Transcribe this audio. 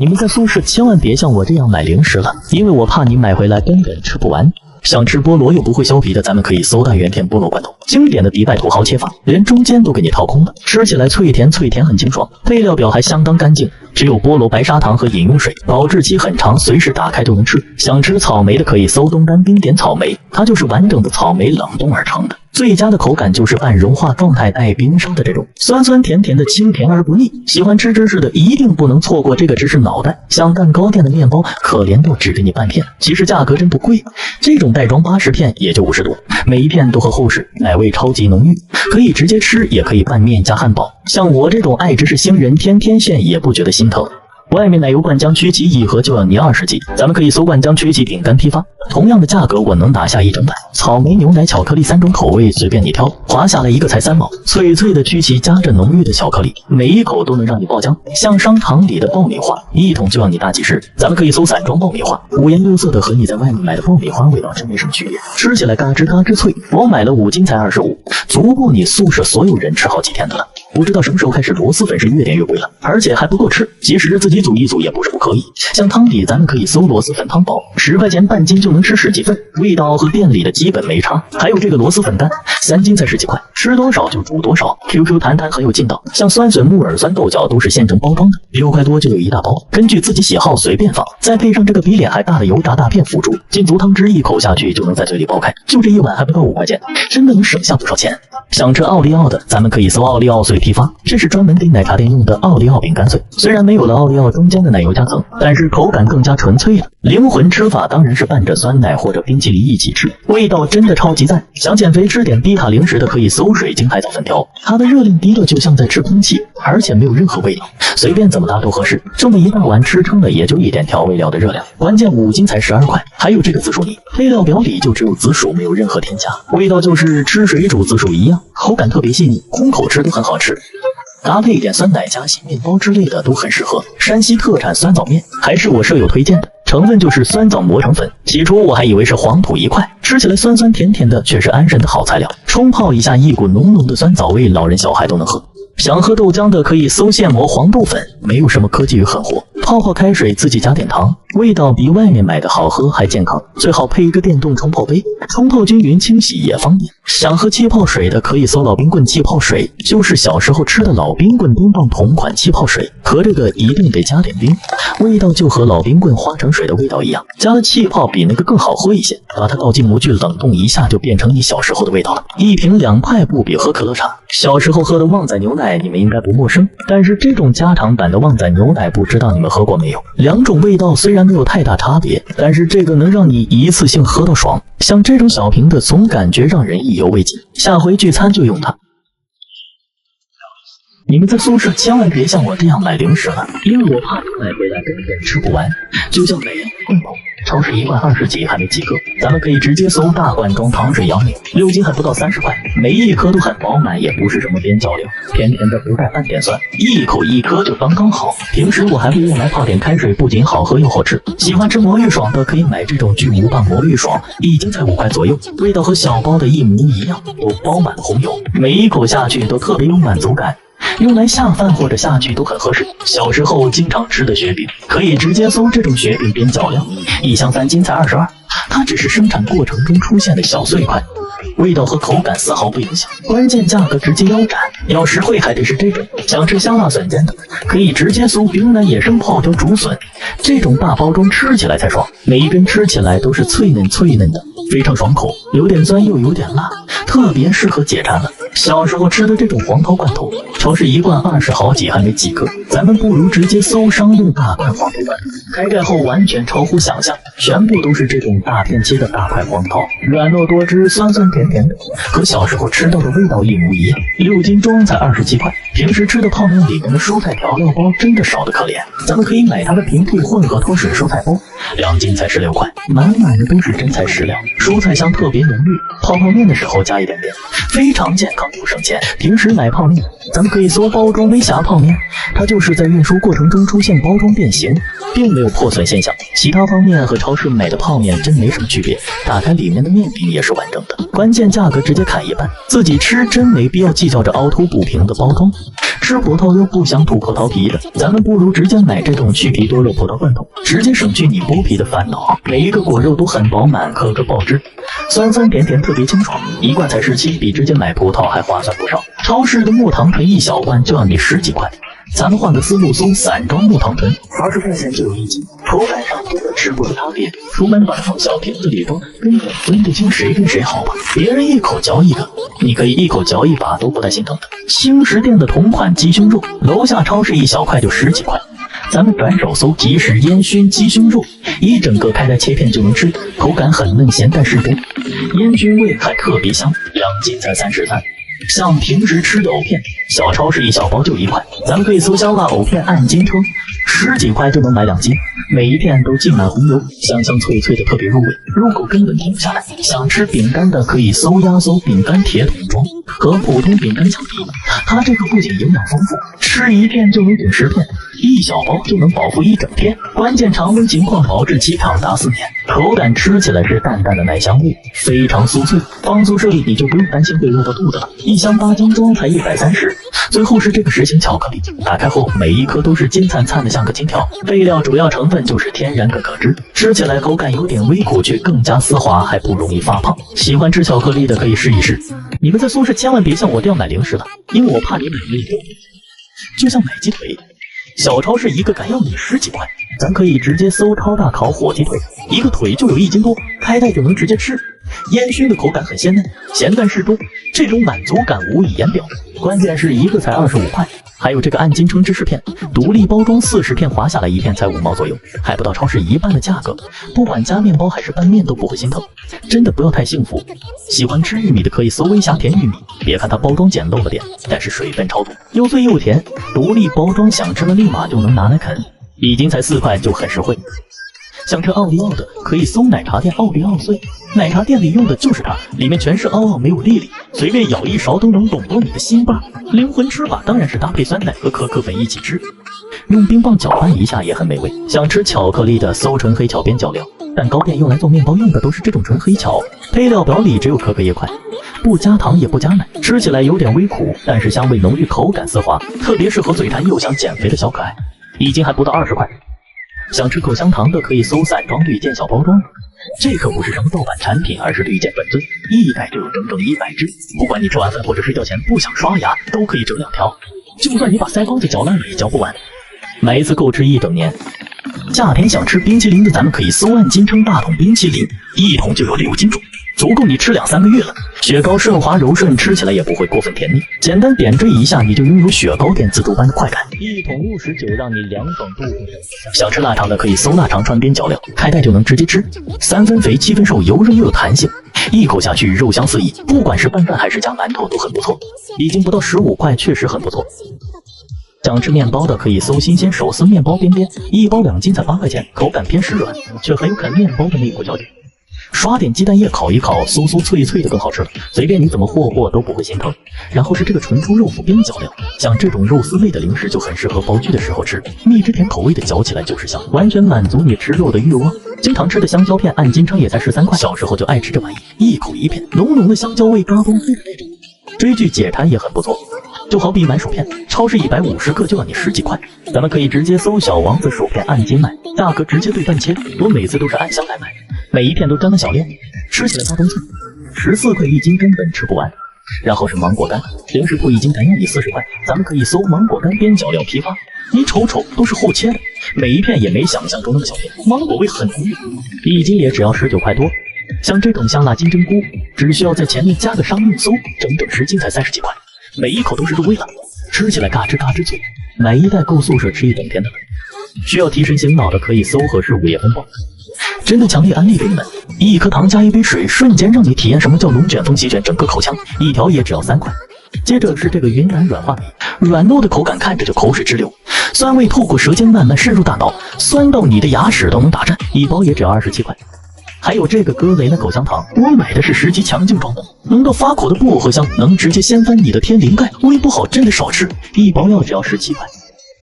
你们在宿舍千万别像我这样买零食了，因为我怕你买回来根本吃不完。想吃菠萝又不会削皮的，咱们可以搜大原片菠萝罐头，经典的迪拜土豪切法，连中间都给你掏空了，吃起来脆甜很清爽，配料表还相当干净，只有菠萝白砂糖和饮用水，保质期很长，随时打开就能吃。想吃草莓的可以搜东单冰点草莓，它就是完整的草莓冷冻而成的。最佳的口感就是半融化状态带冰沙的这种，酸酸甜甜的，清甜而不腻。喜欢吃芝士的一定不能错过这个芝士脑袋，像蛋糕店的面包，可怜到只给你半片，其实价格真不贵，这种袋装80片也就50多，每一片都很厚实，奶味超级浓郁，可以直接吃，也可以拌面加汉堡。像我这种爱芝士星人，天天炫也不觉得心疼。外面奶油灌浆曲奇一盒就要你20几，咱们可以搜灌浆曲奇饼干批发，同样的价格我能打下一整袋。草莓、牛奶、巧克力3种口味随便你挑，划下来一个才3毛。脆脆的曲奇夹着浓郁的巧克力，每一口都能让你爆浆，像商场里的爆米花，一桶就要你大几十。咱们可以搜散装爆米花，五颜六色的，和你在外面买的爆米花味道真没什么区别，吃起来嘎吱嘎吱脆。我买了5斤才25，足够你宿舍所有人吃好几天的了。不知道什么时候开始螺蛳粉是越点越贵了，而且还不够吃，其实自己煮一煮也不是不可以。像汤底咱们可以搜螺蛳粉汤包，10块钱半斤就能吃10几份，味道和店里的基本没差。还有这个螺蛳粉干，3斤才10几块，吃多少就煮多少， QQ 弹弹很有劲道。像酸笋、木耳、酸豆角都是现成包装的，6块多就有一大包，根据自己喜好随便放，再配上这个比脸还大的油炸大片辅助，金足汤汁一口下去就能在嘴里爆开，就这一碗还不到5块钱，真的能省下不少钱。想吃奥利奥的，咱们可以搜奥利奥碎批发，这是专门给奶茶店用的奥利奥饼干碎，虽然没有了奥利奥中间的奶油夹层，但是口感更加纯粹了。灵魂吃法当然是拌着酸奶或者冰淇淋一起吃，味道真的超级赞。想减肥吃点低卡零食的可以搜水晶海藻粉条，它的热量低的就像在吃空气，而且没有任何味道，随便怎么搭都合适。这么一大碗吃撑了也就一点调味料的热量，关键5斤才12块。还有这个紫薯泥，配料表里就只有紫薯，没有任何添加，味道就是吃水煮紫薯一样，口感特别细腻，空口吃都很好吃。搭配一点酸奶夹心面包之类的都很适合。山西特产酸枣面还是我舍友推荐的，成分就是酸枣磨成粉，起初我还以为是黄土一块，吃起来酸酸甜甜的，却是安神的好材料。冲泡一下，一股浓浓的酸枣味，老人小孩都能喝。想喝豆浆的可以搜现磨黄豆粉，没有什么科技与狠活，泡泡开水自己加点糖，味道比外面买的好喝还健康，最好配一个电动冲泡杯，冲泡均匀，清洗也方便。想喝气泡水的可以搜老冰棍气泡水，就是小时候吃的老冰棍冰棒同款气泡水，和这个一定得加点冰，味道就和老冰棍花成水的味道一样，加了气泡比那个更好喝一些，把它倒进模具冷冻一下就变成你小时候的味道了。一瓶2块不比喝可乐差。小时候喝的旺仔牛奶你们应该不陌生，但是这种加长版的旺仔牛奶不知道你们喝过没有。两种味道虽然没有太大差别，但是这个能让你一次性喝到爽，像这种小瓶的总感觉让人意犹未尽，下回聚餐就用它。你们在宿舍千万别像我这样买零食了，因为我怕你买回来根本吃不完。就像奶油罐头，超市1罐20几还没几个，咱们可以直接搜大罐装糖水杨梅，6斤还不到30块，每一颗都很饱满，也不是什么边角料，甜甜的不带半点酸，一口一颗就刚刚好。平时我还会用来泡点开水，不仅好喝又好吃。喜欢吃魔芋爽的可以买这种巨无霸魔芋爽，1斤才5块左右，味道和小包的一模一样，都包满了红油，每一口下去都特别有满足感，用来下饭或者下去都很合适。小时候经常吃的雪饼，可以直接搜这种雪饼边角料，1箱3斤才22，它只是生产过程中出现的小碎块，味道和口感丝毫不影响，关键价格直接腰斩。要实惠还得是这种。想吃香辣笋尖的可以直接搜云南野生泡椒竹笋，这种大包装吃起来才爽，每一根吃起来都是脆嫩脆嫩的，非常爽口，有点酸又有点辣，特别适合解馋了。小时候吃的这种黄桃罐头，超市1罐20好几还没几个，咱们不如直接搜商用大块黄桃罐头，开盖后完全超乎想象，全部都是这种大片切的大块黄桃，软糯多汁，酸酸甜甜的，和小时候吃到的味道一模一样。6斤装才27块，平时吃的泡面里面的蔬菜调料包真的少得可怜，咱们可以买它的平配混合脱水蔬菜包，2斤才16块，满满的都是真材实料，蔬菜香特别浓郁，泡面的时候加一点点，非常健康又省钱。平时买泡面，咱们可以搜包装微侠泡面，它就是在运输过程中出现包装变形，并没有破损现象。其他方面和超市买的泡面真没什么区别，打开里面的面饼也是完整的，关键价格直接砍一半，自己吃真没必要计较着凹凸不平的包装。吃葡萄又不想吐口桃皮的，咱们不如直接买这种去皮多肉葡萄罐头，直接省去你剥皮的烦恼。每一个果肉都很饱满，颗颗爆汁，酸酸甜甜特别清爽，一罐才17，比直接买葡萄还划算不少。超市的木糖醇一小罐就要你10几块，咱们换个思路，搜散装木糖醇，20块钱就有1斤，口感上根本吃不出差别。出门把它放小瓶子里装，根本分不清谁跟谁好吧。别人一口嚼一个，你可以一口嚼一把都不带心疼的。轻食店的同款鸡胸肉，楼下超市一小块就10几块，咱们转手搜即食烟熏鸡胸肉，一整个开来切片就能吃，口感很嫩，咸淡适中，烟熏味还特别香，2斤才33。像平时吃的藕片，小超市一小包就1块，咱们可以搜香辣藕片按斤称，10几块就能买2斤，每一片都浸满红油，香香脆脆的特别入味，入口根本停不下来。想吃饼干的可以搜压缩饼干铁桶装，和普通饼干相比，它这个不仅营养丰富，吃一片就能顶10片，一小包就能饱腹一整天，关键常温情况保质期长达4年，口感吃起来是淡淡的奶香味，非常酥脆，放宿舍里你就不用担心会饿到肚子了。一箱8斤装才130。最后是这个实心巧克力，打开后每一颗都是金灿灿的像个金条，配料主要成分就是天然可可脂，吃起来口感有点微苦，却更加丝滑，还不容易发胖。喜欢吃巧克力的可以试一试。你们在宿舍千万别像我这样买零食了，因为我怕你买了以后就像买鸡腿，小超市一个敢要你10几块，咱可以直接搜超大烤火鸡腿，一个腿就有1斤多，开袋就能直接吃。烟熏的口感很鲜嫩，咸淡适中，这种满足感无以言表。关键是一个才25块，还有这个按斤称芝士片，独立包装40片，划下来一片才5毛左右，还不到超市一半的价格。不管加面包还是拌面都不会心疼，真的不要太幸福。喜欢吃玉米的可以搜微侠甜玉米，别看它包装简陋了点，但是水分超多，又脆又甜，独立包装，想吃了立马就能拿来啃，一斤才4块就很实惠。想吃奥利奥的可以搜奶茶店奥利奥碎，奶茶店里用的就是它，里面全是奥奥没有粒粒，随便舀一勺都能懂过你的心吧。灵魂吃法当然是搭配酸奶和可可粉一起吃，用冰棒搅拌一下也很美味。想吃巧克力的搜纯黑巧边角料，蛋糕店用来做面包用的都是这种纯黑巧，配料表里只有可可叶块，不加糖也不加奶，吃起来有点微苦，但是香味浓郁，口感丝滑，特别适合嘴馋又想减肥的小可爱，一斤还不到20块。想吃口香糖的可以搜散装绿箭小包装，这可不是什么盗版产品，而是绿箭本尊，一袋就有整整100只，不管你吃完饭或者睡觉前不想刷牙，都可以整2条，就算你把腮帮子嚼烂了也嚼不完，买一次够吃1整年。夏天想吃冰淇淋的，咱们可以搜按斤称大桶冰淇淋，一桶就有6斤重，足够你吃2-3个月了。雪糕顺滑柔顺，吃起来也不会过分甜腻，简单点缀一下你就拥有雪糕店自助般的快感，一桶69让你凉爽度过。想吃腊肠的可以搜腊肠川边角料，开袋就能直接吃，3分肥7分瘦，油润又有弹性，一口下去肉香四溢，不管是拌饭还是加馒头都很不错，已经不到15块，确实很不错。想吃面包的可以搜新鲜手撕面包边边，一包2斤才8块钱，口感偏湿软，却很有啃面包的那股嚼劲。刷点鸡蛋液烤一烤，酥酥脆脆的更好吃了，随便你怎么和都不会心疼。然后是这个纯猪肉脯边角料，像这种肉丝类的零食就很适合包聚的时候吃，蜜汁甜口味的，嚼起来就是香，完全满足你吃肉的欲望。经常吃的香蕉片按斤称也才13块，小时候就爱吃这玩意，一口一片，浓浓的香蕉味，嘎嘣脆的那种。追剧解馋也很不错，就好比买薯片，超市150个就要你10几块，咱们可以直接搜小王子薯片按斤卖，价格直接对半切，我每次都是按箱来买，每一片都沾了小链，吃起来嘎嘣脆，14块1斤根本吃不完。然后是芒果干，零食铺1斤敢要你40块，咱们可以搜芒果干边角料批发，你瞅瞅都是厚切的，每一片也没想象中那么小片，芒果味很浓郁，1斤也只要19块多。像这种香辣金针菇，只需要在前面加个商用搜，整整10斤才30几块，每一口都是入味了，吃起来嘎吱嘎吱脆，买一袋够宿舍吃1整天的了。需要提神醒脑的可以搜合适午夜风暴，真的强烈安利给你们，一颗糖加一杯水，瞬间让你体验什么叫龙卷风席卷整个口腔，一条也只要3块。接着是这个云南软化米，软糯的口感看着就口水直流，酸味透过舌尖慢慢渗入大脑，酸到你的牙齿都能打颤，一包也只要27块。还有这个格雷的口香糖，我买的是10级强劲装的，能够发苦的薄荷香，能直接掀翻你的天灵盖，胃不好真的少吃，一包药只要17块。